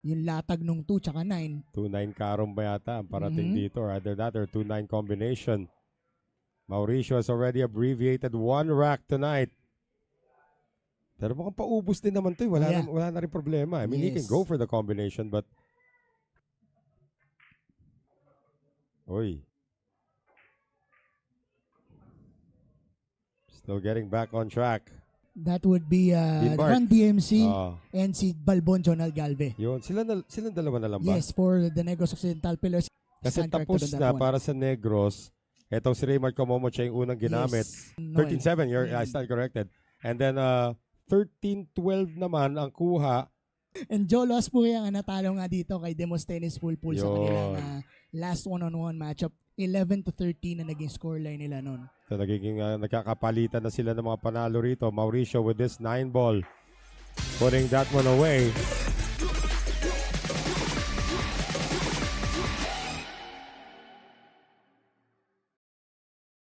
Yung latag nung 2 tsaka 9. 2-9 karom ba yata ang parating dito, or either that or 2-9 combination. Mauricio has already abbreviated 1 rack tonight. Pero mukhang paubos din naman to. Wala na rin problema. I mean, he can go for the combination, but... Oy. Still getting back on track. That would be Run DMC and si Balbon Jonal Galve. Yun. Silang dalawa na lang ba? Yes, for the Negros Occidental Pillars. Kasi tapos na para sa Negros. Etong si Raymart Comomo siya yung unang ginamit. Yes. 13-7, I stand corrected. And then 13-12 naman ang kuha. And Joe Lospuri ang natalo nga dito kay Demosthenes Pulpul sa kanilang last one-on-one matchup. 11-13 na naging scoreline nila noon. So nagiging nagkakapalitan na sila ng mga panalo rito. Mauricio with this 9 ball. Putting that one away.